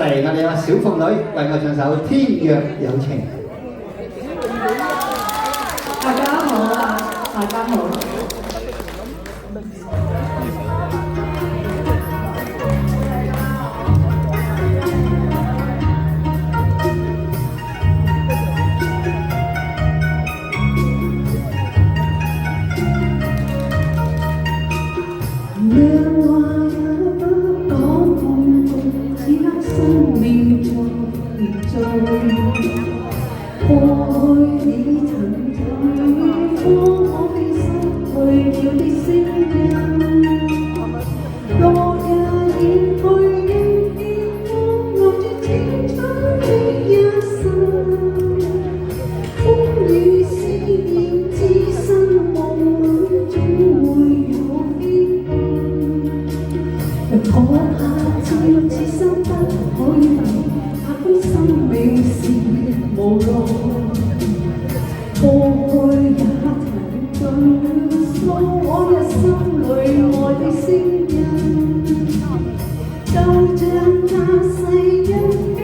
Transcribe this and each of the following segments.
嚟，我哋有小鳳女為我唱首《天若有情》。大家好啊，大家好。過去你曾在方可以失去了的聲音，落日掩去應變光，留住青春的一生。風雨思念置身夢裏，總會有希望。若可怕只有此生不可以留，怕風生命是無路，過去也曾盡訴我一心裏愛的聲音，就像那世人被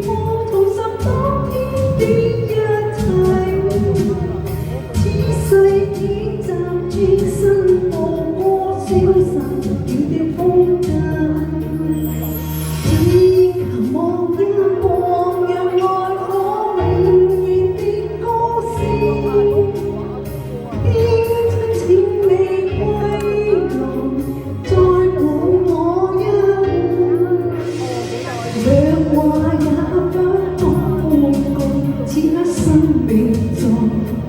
我同心當天的一切，此世短暫轉身無過消散了的風景。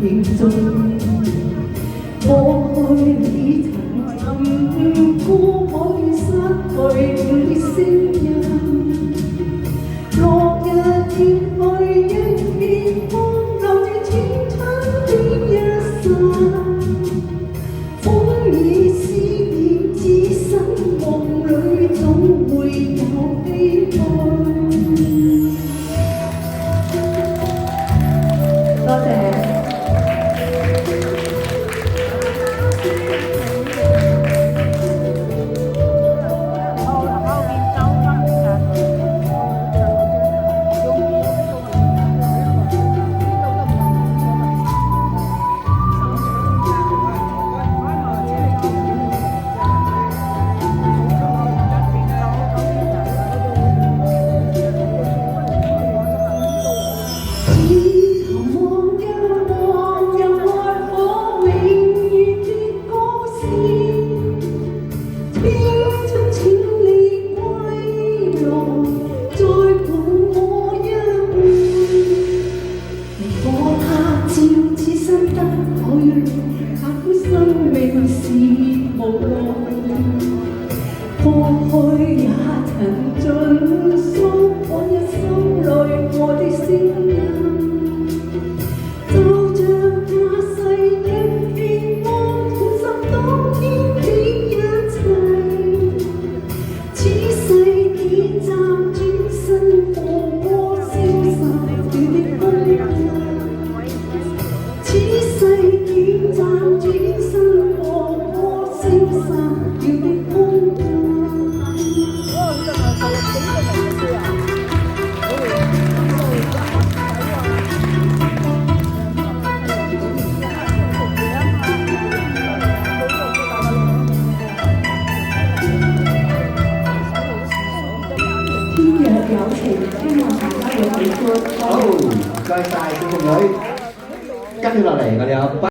凝重過去你曾尋過可以失去了的聲音，落日貼去一片光，留住青春的一剎，風雨思念置身夢裏，總會有希望。多謝。過去也曾盡訴我一心裏愛的聲音，就像那世人期望同心當天的一切，此世短暫轉身無過消散了的風景，此世短暫轉身無過消散了的風景。天若有情，希望大家會喜歡。好，唔該晒小鳳女。跟住落嚟，我哋有